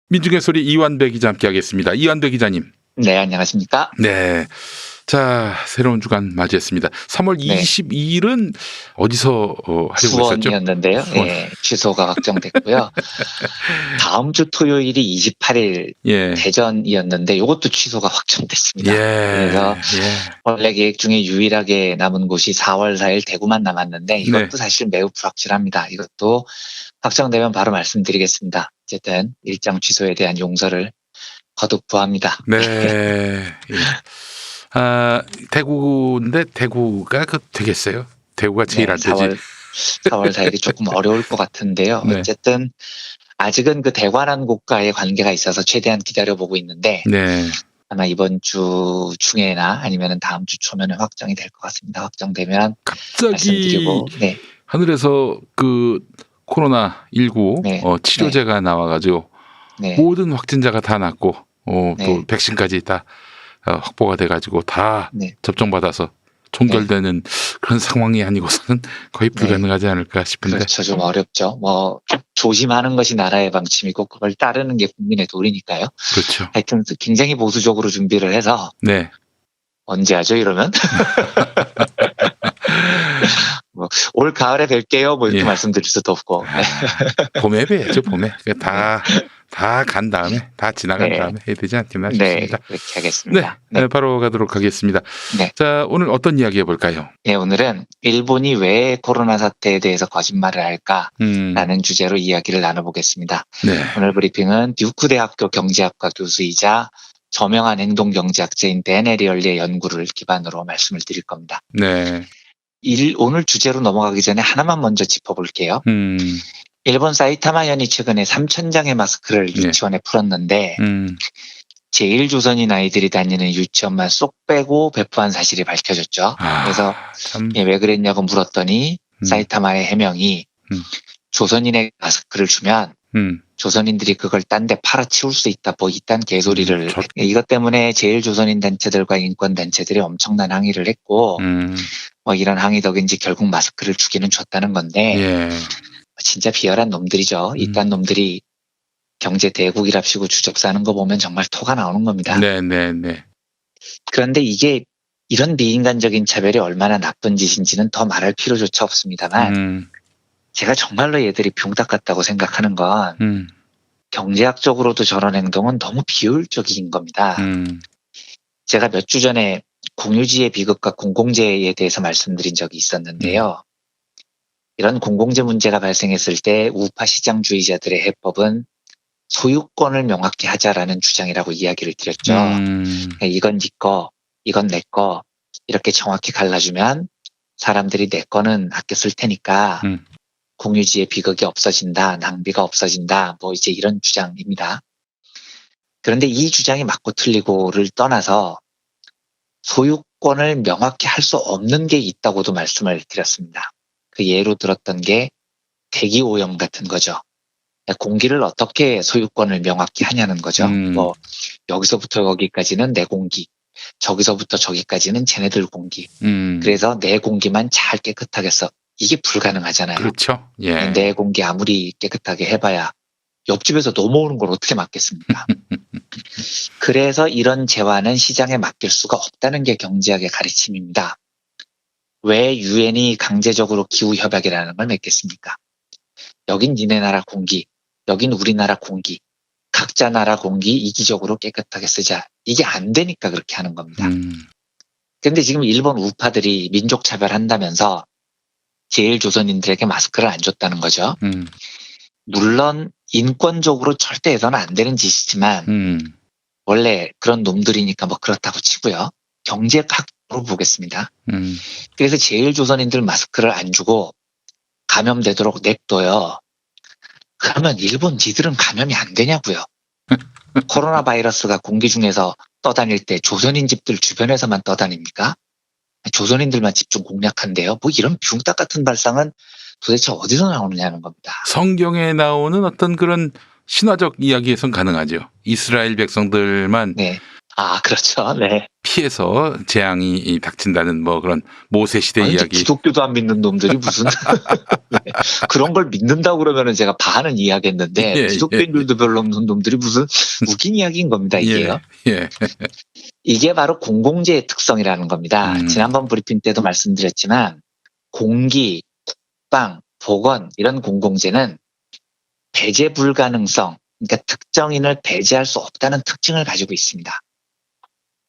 민중의 소리 이완배 기자 함께하겠습니다. 이완배 기자님. 네, 안녕하십니까? 네. 자, 새로운 주간 맞이했습니다. 3월 네. 22일은 어디서 하려고 했었죠? 수원이었는데요. 수원. 예, 취소가 확정됐고요. 다음 주 토요일이 28일 예. 대전이었는데 이것도 취소가 확정됐습니다. 예. 그래서 예. 원래 계획 중에 유일하게 남은 곳이 4월 4일 대구만 남았는데 이것도 네. 사실 매우 불확실합니다. 이것도 확정되면 바로 말씀드리겠습니다. 어쨌든 일정 취소에 대한 용서를 거듭 구합니다. 네. 예. 대구인데 대구가 되겠어요? 대구가 제일 네, 안 되지. 4월 4일이 조금 어려울 것 같은데요. 네. 어쨌든 아직은 그 대관한 곳과의 관계가 있어서 최대한 기다려보고 있는데 네. 아마 이번 주 중에나 아니면 다음 주 초면에 확정이 될 것 같습니다. 확정되면 갑자기 말씀드리고 네. 하늘에서 그 코로나19 네. 치료제가 나와가지고 네. 모든 확진자가 다 낫고 또 네. 백신까지 다 확보가 돼가지고 다 네. 접종받아서 종결되는 그런 상황이 아니고서는 거의 불가능하지 않을까 싶은데. 그렇죠. 좀 어렵죠. 뭐 조심하는 것이 나라의 방침이고 그걸 따르는 게 국민의 도리니까요. 그렇죠. 하여튼 굉장히 보수적으로 준비를 해서 네. 언제 하죠 이러면? 뭐, 올 가을에 뵐게요. 뭐 이렇게 예. 말씀드릴 수도 없고. 봄에 뵈야죠. 봄에. 다 간 다음에 다 지나간 네. 다음에 해야 되지 않겠나 네, 싶습니다. 그렇게 하겠습니다. 네. 바로 가도록 하겠습니다. 네. 자, 오늘 어떤 이야기 해볼까요? 네, 오늘은 일본이 왜 코로나 사태에 대해서 거짓말을 할까라는 주제로 이야기를 나눠보겠습니다. 네. 오늘 브리핑은 듀크 대학교 경제학과 교수이자 저명한 행동경제학자인 댄 에리얼리의 연구를 기반으로 말씀을 드릴 겁니다. 네. 오늘 주제로 넘어가기 전에 하나만 먼저 짚어볼게요. 일본 사이타마현이 최근에 3,000장의 마스크를 유치원에 풀었는데 제1조선인 아이들이 다니는 유치원만 쏙 빼고 배포한 사실이 밝혀졌죠. 그래서 왜 그랬냐고 물었더니 사이타마의 해명이 조선인의 마스크를 주면 조선인들이 그걸 딴 데 팔아치울 수 있다, 뭐 이딴 개소리를 이것 때문에 제1조선인 단체들과 인권단체들이 엄청난 항의를 했고 뭐 이런 항의 덕인지 결국 마스크를 주기는 줬다는 건데 진짜 비열한 놈들이죠. 이딴 놈들이 경제 대국이랍시고 주접사는 거 보면 정말 토가 나오는 겁니다. 네. 그런데 이게 이런 비인간적인 차별이 얼마나 나쁜 짓인지는 더 말할 필요조차 없습니다만 제가 정말로 얘들이 병딱 같다고 생각하는 건 경제학적으로도 저런 행동은 너무 비효율적인 겁니다. 제가 몇 주 전에 공유지의 비극과 공공재에 대해서 말씀드린 적이 있었는데요. 이런 공공재 문제가 발생했을 때 우파 시장주의자들의 해법은 소유권을 명확히 하자라는 주장이라고 이야기를 드렸죠. 이건 네 거, 이건 내 거 이렇게 정확히 갈라주면 사람들이 내 거는 아껴 쓸 테니까 공유지의 비극이 없어진다, 낭비가 없어진다, 뭐 이제 이런 주장입니다. 그런데 이 주장이 맞고 틀리고를 떠나서 소유권을 명확히 할 수 없는 게 있다고도 말씀을 드렸습니다. 그 예로 들었던 게 대기오염 같은 거죠. 공기를 어떻게 소유권을 명확히 하냐는 거죠. 뭐 여기서부터 여기까지는 내 공기, 저기서부터 저기까지는 쟤네들 공기. 그래서 내 공기만 잘 깨끗하게 써. 이게 불가능하잖아요. 그렇죠. 예. 내 공기 아무리 깨끗하게 해봐야 옆집에서 넘어오는 걸 어떻게 막겠습니까? 그래서 이런 재화는 시장에 맡길 수가 없다는 게 경제학의 가르침입니다. 왜 유엔이 강제적으로 기후협약이라는 걸 맺겠습니까? 여긴 니네 나라 공기, 여긴 우리나라 공기, 각자 나라 공기 이기적으로 깨끗하게 쓰자. 이게 안 되니까 그렇게 하는 겁니다. 그런데 지금 일본 우파들이 민족 차별한다면서 제1조선인들에게 마스크를 안 줬다는 거죠. 물론 인권적으로 절대 해서는 안 되는 짓이지만 원래 그런 놈들이니까 뭐 그렇다고 치고요. 경제학으로 보겠습니다. 그래서 제1조선인들 마스크를 안 주고 감염되도록 냅둬요. 그러면 일본 지들은 감염이 안 되냐고요. 코로나 바이러스가 공기 중에서 떠다닐 때 조선인 집들 주변에서만 떠다닙니까? 조선인들만 집중 공략한대요. 뭐 이런 뷰딱 같은 발상은 도대체 어디서 나오느냐는 겁니다. 성경에 나오는 어떤 그런 신화적 이야기에선 가능하죠. 이스라엘 백성들만 아, 그렇죠. 네. 피해서 재앙이 닥친다는 뭐 그런 모세 시대 아니, 이야기. 기독교도 안 믿는 놈들이 무슨 네. 그런 걸 믿는다고 그러면은 제가 반은 이해하겠는데 예, 예, 예. 기독교인들도 별로 없는 놈들이 무슨 웃긴 이야기인 겁니다, 이게요. 예. 이게 바로 공공재의 특성이라는 겁니다. 지난번 브리핑 때도 말씀드렸지만 공기, 국방, 보건 이런 공공재는 배제 불가능성, 그러니까 특정인을 배제할 수 없다는 특징을 가지고 있습니다.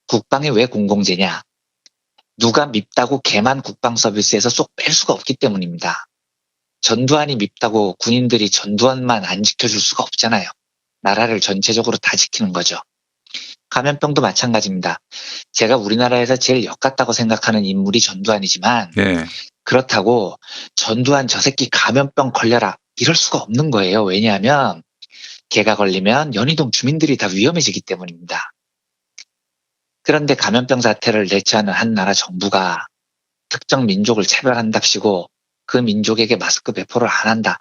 국방이 왜 공공재냐? 누가 밉다고 걔만 국방 서비스에서 쏙 뺄 수가 없기 때문입니다. 전두환이 밉다고 군인들이 전두환만 안 지켜줄 수가 없잖아요. 나라를 전체적으로 다 지키는 거죠. 감염병도 마찬가지입니다. 제가 우리나라에서 제일 역같다고 생각하는 인물이 전두환이지만 네. 그렇다고 전두환 저 새끼 감염병 걸려라 이럴 수가 없는 거예요. 왜냐하면 걔가 걸리면 연희동 주민들이 다 위험해지기 때문입니다. 그런데 감염병 사태를 대처하는 한 나라 정부가 특정 민족을 차별한답시고 그 민족에게 마스크 배포를 안 한다.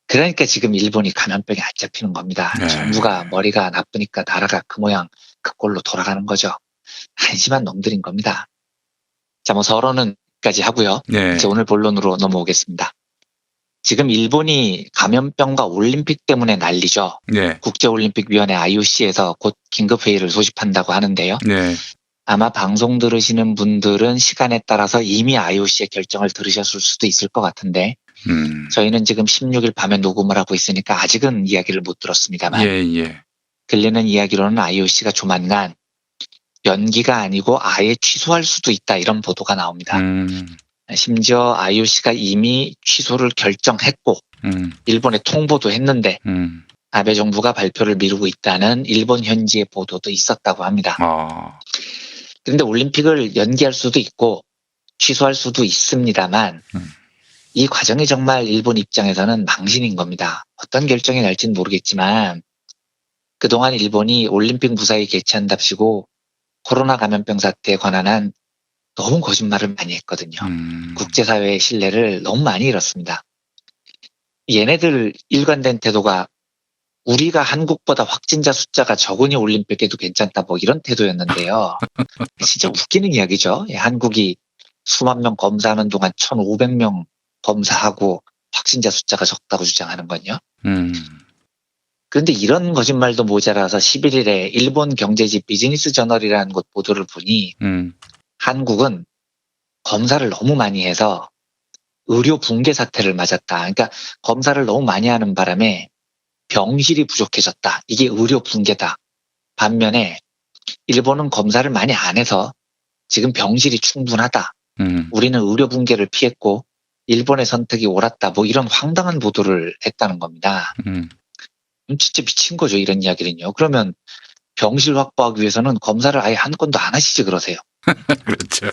그러니까 지금 일본이 감염병에 안 잡히는 겁니다. 네. 정부가 머리가 나쁘니까 나라가 그 모양 그 꼴로 돌아가는 거죠. 한심한 놈들인 겁니다. 자, 뭐 서론은 여기까지 하고요. 네. 이제 오늘 본론으로 넘어오겠습니다. 지금 일본이 감염병과 올림픽 때문에 난리죠. 네. 국제올림픽위원회 IOC에서 곧 긴급회의를 소집한다고 하는데요. 네. 아마 방송 들으시는 분들은 시간에 따라서 이미 IOC의 결정을 들으셨을 수도 있을 것 같은데 저희는 지금 16일 밤에 녹음을 하고 있으니까 아직은 이야기를 못 들었습니다만 예. 들리는 이야기로는 IOC가 조만간 연기가 아니고 아예 취소할 수도 있다 이런 보도가 나옵니다. 심지어 IOC가 이미 취소를 결정했고 일본에 통보도 했는데 아베 정부가 발표를 미루고 있다는 일본 현지의 보도도 있었다고 합니다. 그런데 올림픽을 연기할 수도 있고 취소할 수도 있습니다만 이 과정이 정말 일본 입장에서는 망신인 겁니다. 어떤 결정이 날지는 모르겠지만 그동안 일본이 올림픽 무사히 개최한답시고 코로나 감염병 사태에 관한 한 너무 거짓말을 많이 했거든요. 국제사회의 신뢰를 너무 많이 잃었습니다. 얘네들 일관된 태도가 우리가 한국보다 확진자 숫자가 적으니 올림픽에도 괜찮다 뭐 이런 태도였는데요. 진짜 웃기는 이야기죠. 한국이 수만 명 검사하는 동안 1,500명 검사하고 확진자 숫자가 적다고 주장하는 건요. 그런데 이런 거짓말도 모자라서 11일에 일본 경제지 비즈니스 저널이라는 곳 보도를 보니 한국은 검사를 너무 많이 해서 의료 붕괴 사태를 맞았다. 그러니까 검사를 너무 많이 하는 바람에 병실이 부족해졌다. 이게 의료 붕괴다. 반면에 일본은 검사를 많이 안 해서 지금 병실이 충분하다. 우리는 의료 붕괴를 피했고 일본의 선택이 옳았다. 뭐 이런 황당한 보도를 했다는 겁니다. 진짜 미친 거죠. 이런 이야기는요. 그러면 병실 확보하기 위해서는 검사를 아예 한 건도 안 하시지 그러세요. 그렇죠.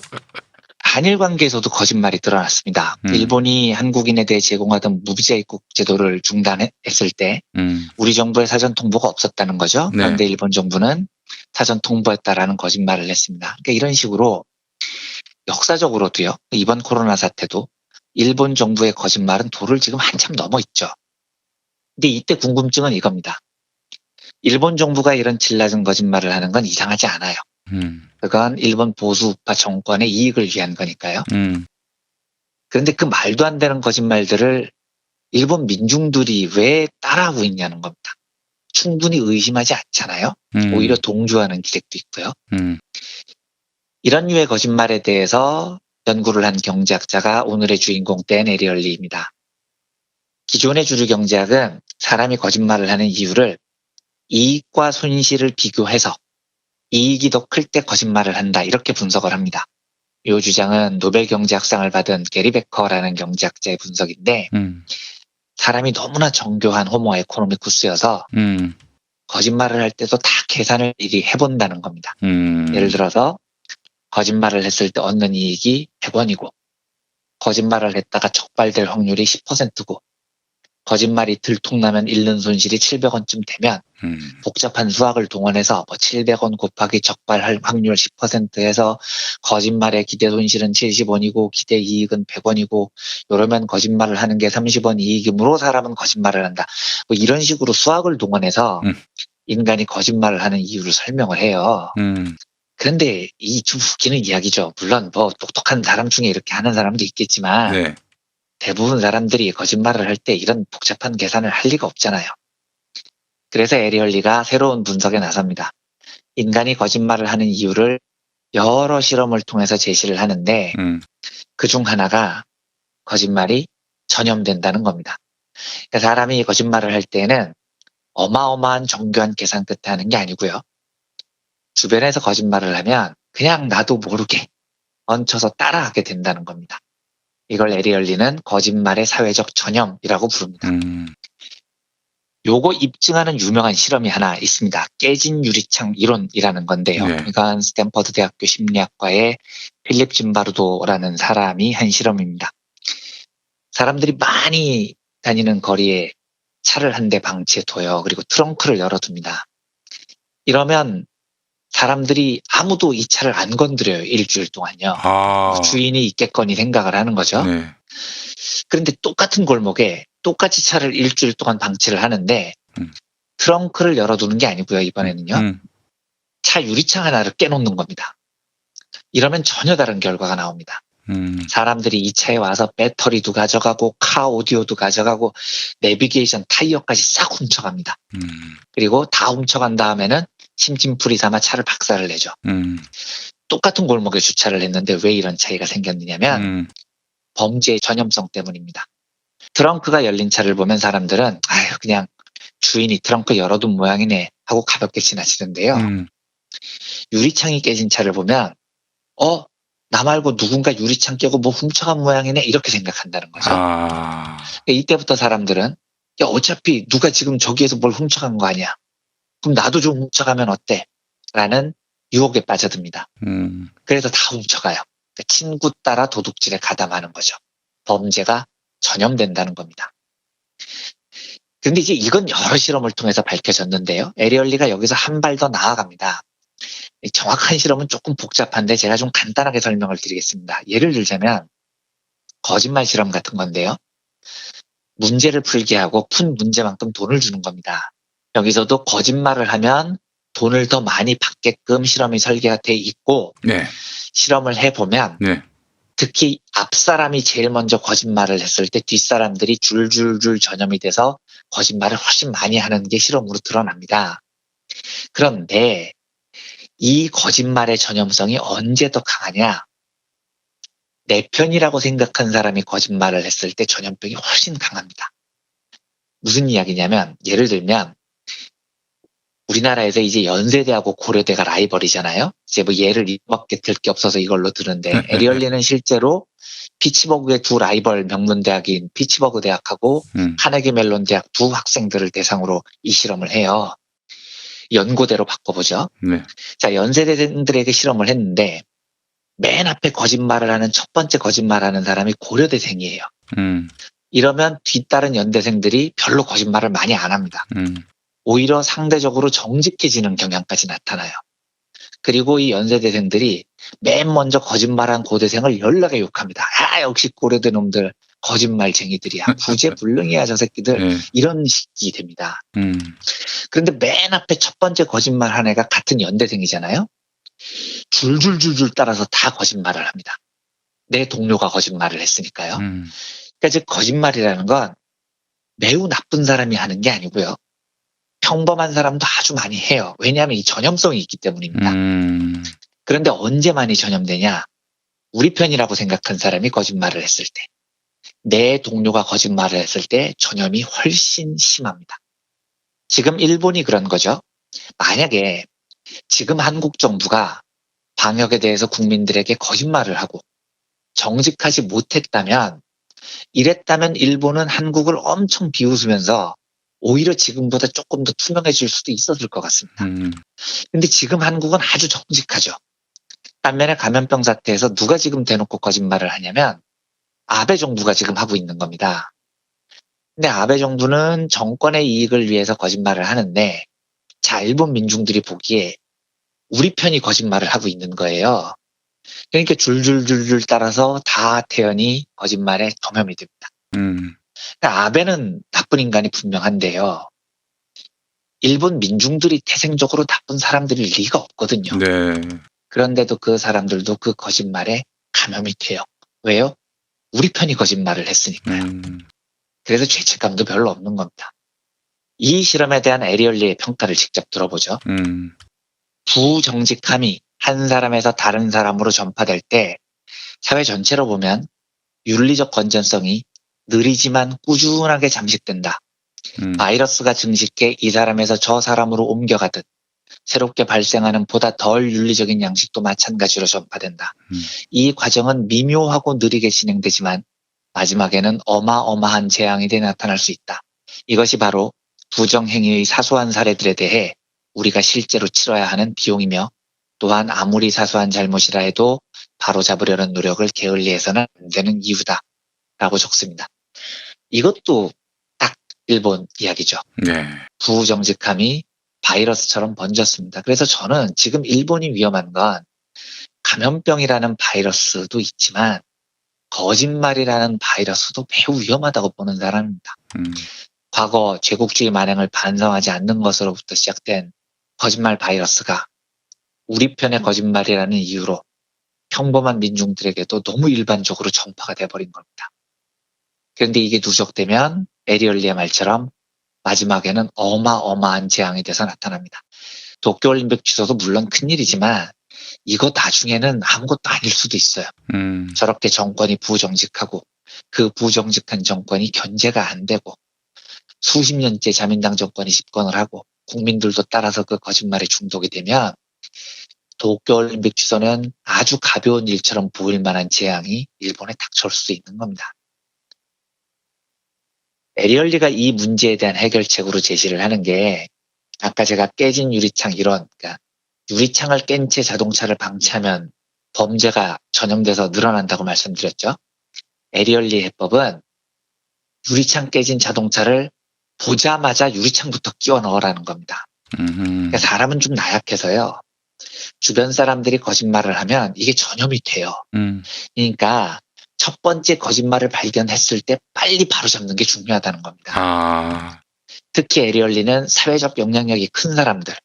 한일 관계에서도 거짓말이 드러났습니다. 일본이 한국인에 대해 제공하던 무비자 입국 제도를 중단했을 때 우리 정부의 사전 통보가 없었다는 거죠. 네. 그런데 일본 정부는 사전 통보했다라는 거짓말을 했습니다. 그러니까 이런 식으로 역사적으로도요. 이번 코로나 사태도 일본 정부의 거짓말은 도를 지금 한참 넘어 있죠. 근데 이때 궁금증은 이겁니다. 일본 정부가 이런 질 낮은 거짓말을 하는 건 이상하지 않아요. 그건 일본 보수 우파 정권의 이익을 위한 거니까요. 그런데 그 말도 안 되는 거짓말들을 일본 민중들이 왜 따라하고 있냐는 겁니다. 충분히 의심하지 않잖아요. 오히려 동조하는 기색도 있고요. 이런 류의 거짓말에 대해서 연구를 한 경제학자가 오늘의 주인공 댄 에리얼리입니다. 기존의 주류 경제학은 사람이 거짓말을 하는 이유를 이익과 손실을 비교해서 이익이 더 클 때 거짓말을 한다 이렇게 분석을 합니다. 이 주장은 노벨 경제학상을 받은 게리 베커라는 경제학자의 분석인데 사람이 너무나 정교한 호모 에코노미쿠스여서 거짓말을 할 때도 다 계산을 미리 해본다는 겁니다. 예를 들어서 거짓말을 했을 때 얻는 이익이 100원이고 거짓말을 했다가 적발될 확률이 10%고 거짓말이 들통나면 잃는 손실이 700원쯤 되면 복잡한 수학을 동원해서 뭐 700원 곱하기 적발할 확률 10% 해서 거짓말의 기대 손실은 70원이고 기대 이익은 100원이고 이러면 거짓말을 하는 게 30원 이익이므로 사람은 거짓말을 한다. 뭐 이런 식으로 수학을 동원해서 인간이 거짓말을 하는 이유를 설명을 해요. 그런데 이 좀 웃기는 이야기죠. 물론 뭐 똑똑한 사람 중에 이렇게 하는 사람도 있겠지만 네. 대부분 사람들이 거짓말을 할 때 이런 복잡한 계산을 할 리가 없잖아요. 그래서 에리얼리가 새로운 분석에 나섭니다. 인간이 거짓말을 하는 이유를 여러 실험을 통해서 제시를 하는데 그중 하나가 거짓말이 전염된다는 겁니다. 그러니까 사람이 거짓말을 할 때는 어마어마한 정교한 계산 끝에 하는 게 아니고요. 주변에서 거짓말을 하면 그냥 나도 모르게 얹혀서 따라하게 된다는 겁니다. 이걸 에리얼리는 거짓말의 사회적 전염이라고 부릅니다. 요거 입증하는 유명한 실험이 하나 있습니다. 깨진 유리창 이론이라는 건데요. 네. 이건 스탠퍼드 대학교 심리학과의 필립 짐바르도라는 사람이 한 실험입니다. 사람들이 많이 다니는 거리에 차를 한 대 방치해둬요. 그리고 트렁크를 열어둡니다. 이러면 사람들이 아무도 이 차를 안 건드려요. 일주일 동안요. 뭐 주인이 있겠거니 생각을 하는 거죠. 네. 그런데 똑같은 골목에 똑같이 차를 일주일 동안 방치를 하는데 트렁크를 열어두는 게 아니고요. 이번에는요. 차 유리창 하나를 깨놓는 겁니다. 이러면 전혀 다른 결과가 나옵니다. 사람들이 이 차에 와서 배터리도 가져가고 카 오디오도 가져가고 내비게이션 타이어까지 싹 훔쳐갑니다. 그리고 다 훔쳐간 다음에는 심심풀이 삼아 차를 박살을 내죠. 똑같은 골목에 주차를 했는데 왜 이런 차이가 생겼느냐면 범죄의 전염성 때문입니다. 트렁크가 열린 차를 보면 사람들은 아유 그냥 주인이 트렁크 열어둔 모양이네 하고 가볍게 지나치는데요. 유리창이 깨진 차를 보면 나 말고 누군가 유리창 깨고 뭐 훔쳐간 모양이네 이렇게 생각한다는 거죠. 이때부터 사람들은 야 어차피 누가 지금 저기에서 뭘 훔쳐간 거 아니야. 그럼 나도 좀 훔쳐가면 어때? 라는 유혹에 빠져듭니다. 그래서 다 훔쳐가요. 그러니까 친구 따라 도둑질에 가담하는 거죠. 범죄가 전염된다는 겁니다. 근데 이제 이건 여러 실험을 통해서 밝혀졌는데요. 에리얼리가 여기서 한 발 더 나아갑니다. 정확한 실험은 조금 복잡한데 제가 좀 간단하게 설명을 드리겠습니다. 예를 들자면 거짓말 실험 같은 건데요. 문제를 풀게 하고 푼 문제만큼 돈을 주는 겁니다. 여기서도 거짓말을 하면 돈을 더 많이 받게끔 실험이 설계가 돼 있고 네. 실험을 해보면 네. 특히 앞사람이 제일 먼저 거짓말을 했을 때 뒷사람들이 줄줄줄 전염이 돼서 거짓말을 훨씬 많이 하는 게 실험으로 드러납니다. 그런데 이 거짓말의 전염성이 언제 더 강하냐? 내 편이라고 생각한 사람이 거짓말을 했을 때 전염병이 훨씬 강합니다. 무슨 이야기냐면 예를 들면 우리나라에서 이제 연세대하고 고려대가 라이벌이잖아요. 이제 뭐 예를 이밖에 들 게 없어서 이걸로 드는데 에리얼리는 실제로 피츠버그의 두 라이벌 명문대학인 피츠버그 대학하고 카네기 멜론 대학 두 학생들을 대상으로 이 실험을 해요. 연고대로 바꿔보죠. 네. 자, 연세대생들에게 실험을 했는데 맨 앞에 거짓말을 하는 첫 번째 거짓말하는 사람이 고려대생이에요. 이러면 뒤따른 연대생들이 별로 거짓말을 많이 안 합니다. 오히려 상대적으로 정직해지는 경향까지 나타나요. 그리고 이 연세대생들이 맨 먼저 거짓말한 고대생을 연락에 욕합니다. 역시 고려대 놈들 거짓말쟁이들이야. 구제불능이야 저 새끼들. 네. 이런 식이 됩니다. 그런데 맨 앞에 첫 번째 거짓말한 애가 같은 연대생이잖아요. 줄줄줄줄 따라서 다 거짓말을 합니다. 내 동료가 거짓말을 했으니까요. 그러니까 즉 거짓말이라는 건 매우 나쁜 사람이 하는 게 아니고요. 평범한 사람도 아주 많이 해요. 왜냐하면 이 전염성이 있기 때문입니다. 그런데 언제 많이 전염되냐? 우리 편이라고 생각한 사람이 거짓말을 했을 때, 내 동료가 거짓말을 했을 때 전염이 훨씬 심합니다. 지금 일본이 그런 거죠. 만약에 지금 한국 정부가 방역에 대해서 국민들에게 거짓말을 하고 정직하지 못했다면, 이랬다면 일본은 한국을 엄청 비웃으면서 오히려 지금보다 조금 더 투명해질 수도 있었을 것 같습니다. 근데 지금 한국은 아주 정직하죠. 반면에 감염병 사태에서 누가 지금 대놓고 거짓말을 하냐면 아베 정부가 지금 하고 있는 겁니다. 근데 아베 정부는 정권의 이익을 위해서 거짓말을 하는데, 자, 일본 민중들이 보기에 우리 편이 거짓말을 하고 있는 거예요. 그러니까 줄줄줄줄 따라서 다 태연히 거짓말에 전염이 됩니다. 그러니까 아베는 나쁜 인간이 분명한데요. 일본 민중들이 태생적으로 나쁜 사람들일 리가 없거든요. 네. 그런데도 그 사람들도 그 거짓말에 감염이 돼요. 왜요? 우리 편이 거짓말을 했으니까요. 그래서 죄책감도 별로 없는 겁니다. 이 실험에 대한 에리얼리의 평가를 직접 들어보죠. 부정직함이 한 사람에서 다른 사람으로 전파될 때 사회 전체로 보면 윤리적 건전성이 느리지만 꾸준하게 잠식된다. 바이러스가 증식해 이 사람에서 저 사람으로 옮겨가듯 새롭게 발생하는 보다 덜 윤리적인 양식도 마찬가지로 전파된다. 이 과정은 미묘하고 느리게 진행되지만 마지막에는 어마어마한 재앙이 나타날 수 있다. 이것이 바로 부정행위의 사소한 사례들에 대해 우리가 실제로 치러야 하는 비용이며 또한 아무리 사소한 잘못이라 해도 바로잡으려는 노력을 게을리해서는 안 되는 이유다. 라고 적습니다. 이것도 딱 일본 이야기죠. 네. 부정직함이 바이러스처럼 번졌습니다. 그래서 저는 지금 일본이 위험한 건 감염병이라는 바이러스도 있지만 거짓말이라는 바이러스도 매우 위험하다고 보는 사람입니다. 과거 제국주의 만행을 반성하지 않는 것으로부터 시작된 거짓말 바이러스가 우리 편의 거짓말이라는 이유로 평범한 민중들에게도 너무 일반적으로 전파가 돼버린 겁니다. 그런데 이게 누적되면 에리얼리의 말처럼 마지막에는 어마어마한 재앙이 돼서 나타납니다. 도쿄올림픽 취소도 물론 큰일이지만 이거 나중에는 아무것도 아닐 수도 있어요. 저렇게 정권이 부정직하고 그 부정직한 정권이 견제가 안 되고 수십 년째 자민당 정권이 집권을 하고 국민들도 따라서 그 거짓말에 중독이 되면 도쿄올림픽 취소는 아주 가벼운 일처럼 보일 만한 재앙이 일본에 닥쳐올 수 있는 겁니다. 에리얼리가 이 문제에 대한 해결책으로 제시를 하는 게 아까 제가 깨진 유리창 이론, 그러니까 유리창을 깬 채 자동차를 방치하면 범죄가 전염돼서 늘어난다고 말씀드렸죠. 에리얼리 해법은 유리창 깨진 자동차를 보자마자 유리창부터 끼워 넣으라는 겁니다. 그러니까 사람은 좀 나약해서요. 주변 사람들이 거짓말을 하면 이게 전염이 돼요. 그러니까 첫 번째 거짓말을 발견했을 때 빨리 바로잡는 게 중요하다는 겁니다. 특히 에리얼리는 사회적 영향력이 큰 사람들,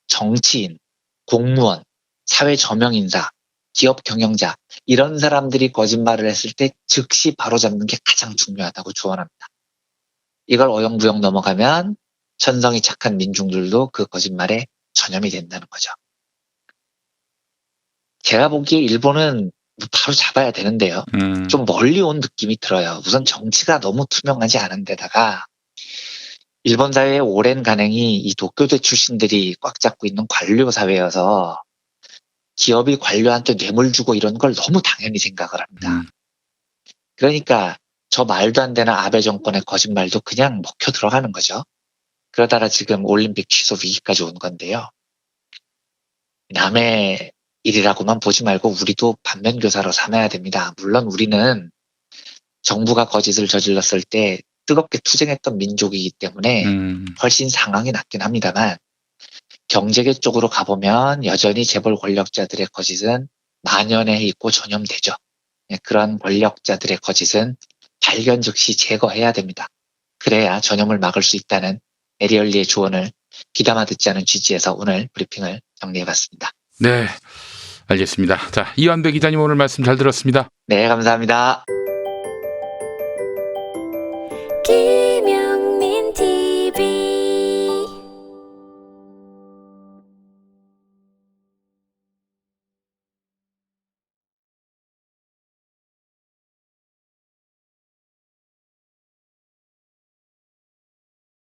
정치인, 공무원, 사회 저명인사, 기업 경영자 이런 사람들이 거짓말을 했을 때 즉시 바로잡는 게 가장 중요하다고 조언합니다. 이걸 어영부영 넘어가면 천성이 착한 민중들도 그 거짓말에 전염이 된다는 거죠. 제가 보기에 일본은 바로 잡아야 되는데요. 좀 멀리 온 느낌이 들어요. 우선 정치가 너무 투명하지 않은 데다가 일본 사회의 오랜 간행이 이 도쿄대 출신들이 꽉 잡고 있는 관료 사회여서 기업이 관료한테 뇌물 주고 이런 걸 너무 당연히 생각을 합니다. 그러니까 저 말도 안 되는 아베 정권의 거짓말도 그냥 먹혀 들어가는 거죠. 그러다가 지금 올림픽 취소 위기까지 온 건데요. 남의 일이라고만 보지 말고 우리도 반면교사로 삼아야 됩니다. 물론 우리는 정부가 거짓을 저질렀을 때 뜨겁게 투쟁했던 민족이기 때문에 훨씬 상황이 낫긴 합니다만 경제계 쪽으로 가보면 여전히 재벌 권력자들의 거짓은 만연해 있고 전염되죠. 그런 권력자들의 거짓은 발견 즉시 제거해야 됩니다. 그래야 전염을 막을 수 있다는 에리얼리의 조언을 귀담아 듣지 않은 취지에서 오늘 브리핑을 정리해봤습니다. 네, 알겠습니다. 자, 이완배 기자님 오늘 말씀 잘 들었습니다. 네, 감사합니다.